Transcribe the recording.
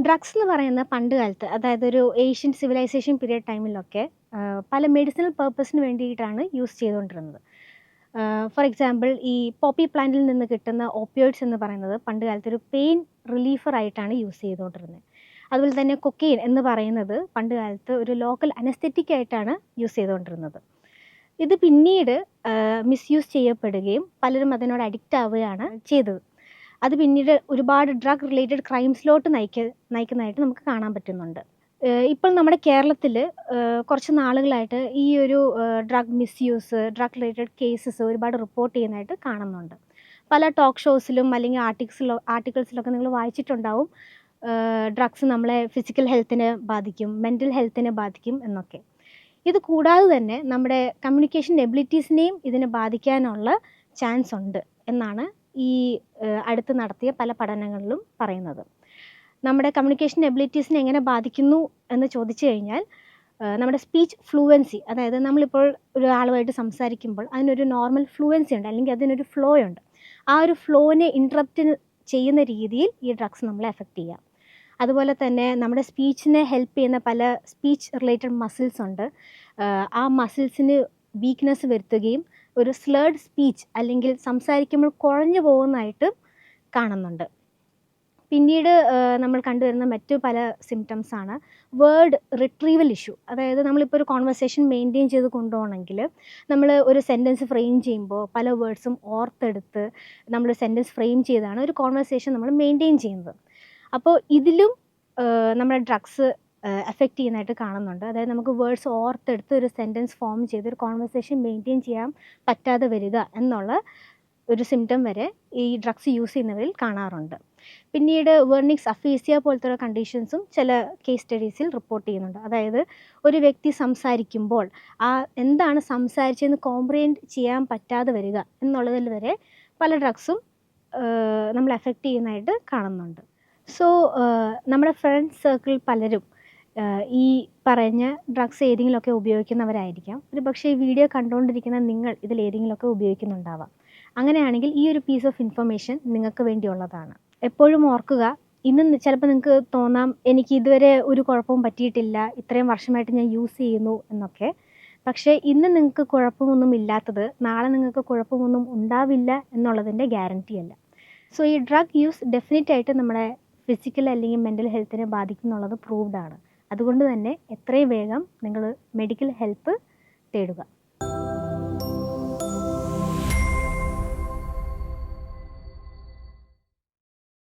Drugs എന്ന് പറയുന്ന പണ്ട് കാലത്ത്, അതായത് ഒരു ഏഷ്യൻ സിവിലൈസേഷൻ പീരിയഡ് ടൈമിലൊക്കെ പല മെഡിസിനൽ പർപ്പസിന് വേണ്ടിയിട്ടാണ് യൂസ് ചെയ്തുകൊണ്ടിരുന്നത്. ഫോർ എക്സാമ്പിൾ, ഈ പോപ്പി പ്ലാന്റിൽ നിന്ന് കിട്ടുന്ന ഓപ്പിയോയിഡ്സ് എന്ന് പറയുന്നത് പണ്ട് കാലത്ത് ഒരു പെയിൻ റിലീഫർ ആയിട്ടാണ് യൂസ് ചെയ്തുകൊണ്ടിരുന്നത്. അതുപോലെ തന്നെ കൊക്കെയിൻ എന്ന് പറയുന്നത് പണ്ട് കാലത്ത് ഒരു ലോക്കൽ അനസ്തെറ്റിക് ആയിട്ടാണ് യൂസ് ചെയ്തുകൊണ്ടിരുന്നത്. ഇത് പിന്നീട് മിസ്യൂസ് ചെയ്യപ്പെടുകയും പലരും അതിനോട് അഡിക്റ്റ് ആവുകയാണ് ചെയ്തത്. അത് പിന്നീട് ഒരുപാട് ഡ്രഗ് റിലേറ്റഡ് ക്രൈംസിലോട്ട് നയിക്കുന്നതായിട്ട് നമുക്ക് കാണാൻ പറ്റുന്നുണ്ട്. ഇപ്പോൾ നമ്മുടെ കേരളത്തിൽ കുറച്ച് നാളുകളായിട്ട് ഈ ഒരു drug misuse, drug related cases ഒരുപാട് റിപ്പോർട്ട് ചെയ്യുന്നതായിട്ട് കാണുന്നുണ്ട്. പല ടോക്ക് ഷോസിലും അല്ലെങ്കിൽ ആർട്ടിക്കിൾസിലൊക്കെ നിങ്ങൾ വായിച്ചിട്ടുണ്ടാവും, ഡ്രഗ്സ് നമ്മളെ ഫിസിക്കൽ ഹെൽത്തിനെ ബാധിക്കും, മെൻ്റൽ ഹെൽത്തിനെ ബാധിക്കും എന്നൊക്കെ. ഇത് കൂടാതെ തന്നെ നമ്മുടെ കമ്മ്യൂണിക്കേഷൻ എബിലിറ്റീസിനെയും ഇതിനെ ബാധിക്കാനുള്ള ചാൻസ് ഉണ്ട് എന്നാണ് ഈ അടുത്ത് നടത്തിയ പല പഠനങ്ങളിലും പറയുന്നത്. നമ്മുടെ കമ്മ്യൂണിക്കേഷൻ എബിലിറ്റീസിനെ എങ്ങനെ ബാധിക്കുന്നു എന്ന് ചോദിച്ചു കഴിഞ്ഞാൽ, നമ്മുടെ സ്പീച്ച് ഫ്ലുവൻസി, അതായത് നമ്മളിപ്പോൾ ഒരാളുമായിട്ട് സംസാരിക്കുമ്പോൾ അതിനൊരു നോർമൽ ഫ്ലുവൻസി ഉണ്ട്, അല്ലെങ്കിൽ അതിനൊരു ഫ്ലോ ഉണ്ട്. ആ ഒരു ഫ്ലോനെ ഇൻട്രപ്റ്റ് ചെയ്യുന്ന രീതിയിൽ ഈ ഡ്രഗ്സ് നമ്മളെ എഫക്റ്റ് ചെയ്യാം. അതുപോലെ തന്നെ നമ്മുടെ സ്പീച്ചിനെ ഹെൽപ്പ് ചെയ്യുന്ന പല സ്പീച്ച് റിലേറ്റഡ് മസിൽസ് ഉണ്ട്. ആ മസിൽസിന് വീക്ക്നെസ് വരുത്തുകയും ഒരു സ്ലേർഡ് സ്പീച്ച്, അല്ലെങ്കിൽ സംസാരിക്കുമ്പോൾ കുഴഞ്ഞു പോകുന്നതായിട്ട് കാണുന്നുണ്ട്. പിന്നീട് നമ്മൾ കണ്ടുവരുന്ന മറ്റു പല സിംറ്റംസാണ് വേർഡ് റിട്രീവൽ ഇഷ്യൂ. അതായത് നമ്മളിപ്പോൾ ഒരു കോൺവെർസേഷൻ മെയിൻറ്റെയിൻ ചെയ്ത് കൊണ്ടുപോകണമെങ്കിൽ നമ്മൾ ഒരു സെൻറ്റൻസ് ഫ്രെയിം ചെയ്യുമ്പോൾ പല വേർഡ്സും ഓർത്തെടുത്ത് നമ്മൾ സെൻറ്റൻസ് ഫ്രെയിം ചെയ്താണ് ഒരു കോൺവെർസേഷൻ നമ്മൾ മെയിൻറ്റെയിൻ ചെയ്യുന്നത്. അപ്പോൾ ഇതിലും നമ്മുടെ ഡ്രഗ്സ് എഫക്റ്റ് ചെയ്യുന്നതായിട്ട് കാണുന്നുണ്ട്. അതായത് നമുക്ക് വേർഡ്സ് ഓർത്തെടുത്ത് ഒരു സെൻറ്റൻസ് ഫോം ചെയ്ത് ഒരു കോൺവെർസേഷൻ മെയിൻറ്റെയിൻ ചെയ്യാൻ പറ്റാതെ വരിക എന്നുള്ള ഒരു സിംറ്റം വരെ ഈ ഡ്രഗ്സ് യൂസ് ചെയ്യുന്നവരിൽ കാണാറുണ്ട്. പിന്നീട് വെർണിക്സ് അഫീസിയ പോലത്തെ കണ്ടീഷൻസും ചില കേസ് സ്റ്റഡീസിൽ റിപ്പോർട്ട് ചെയ്യുന്നുണ്ട്. അതായത് ഒരു വ്യക്തി സംസാരിക്കുമ്പോൾ എന്താണ് സംസാരിച്ചതെന്ന് കോംപ്രിഹെൻഡ് ചെയ്യാൻ പറ്റാതെ വരിക എന്നുള്ളതിൽ വരെ പല ഡ്രഗ്സും നമ്മൾ എഫക്റ്റ് ചെയ്യുന്നതായിട്ട് കാണുന്നുണ്ട്. സോ നമ്മുടെ ഫ്രണ്ട്സ് സർക്കിൾ പലരും ഈ പറഞ്ഞ ഡ്രഗ്സ് ഏതെങ്കിലുമൊക്കെ ഉപയോഗിക്കുന്നവരായിരിക്കാം. ഒരു പക്ഷേ ഈ വീഡിയോ കണ്ടുകൊണ്ടിരിക്കുന്ന നിങ്ങൾ ഇതിൽ ഏതെങ്കിലുമൊക്കെ ഉപയോഗിക്കുന്നുണ്ടാവാം. അങ്ങനെയാണെങ്കിൽ ഈ ഒരു പീസ് ഓഫ് ഇൻഫർമേഷൻ നിങ്ങൾക്ക് വേണ്ടിയുള്ളതാണ്. എപ്പോഴും ഓർക്കുക, ഇന്ന് ചിലപ്പോൾ നിങ്ങൾക്ക് തോന്നാം എനിക്ക് ഇതുവരെ ഒരു കുഴപ്പവും പറ്റിയിട്ടില്ല, ഇത്രയും വർഷമായിട്ട് ഞാൻ യൂസ് ചെയ്യുന്നു എന്നൊക്കെ. പക്ഷേ ഇന്ന് നിങ്ങൾക്ക് കുഴപ്പമൊന്നും ഇല്ലാത്തത് നാളെ നിങ്ങൾക്ക് കുഴപ്പമൊന്നും ഉണ്ടാവില്ല എന്നുള്ളതിൻ്റെ ഗ്യാരണ്ടി അല്ല. സോ ഈ ഡ്രഗ് യൂസ് ഡെഫിനറ്റ് ആയിട്ട് നമ്മുടെ ഫിസിക്കൽ അല്ലെങ്കിൽ മെൻ്റൽ ഹെൽത്തിനെ ബാധിക്കുന്നുള്ളത് പ്രൂവ്ഡ് ആണ്. അതുകൊണ്ട് തന്നെ എത്രയും വേഗം നിങ്ങൾ മെഡിക്കൽ ഹെൽപ്പ് തേടുക.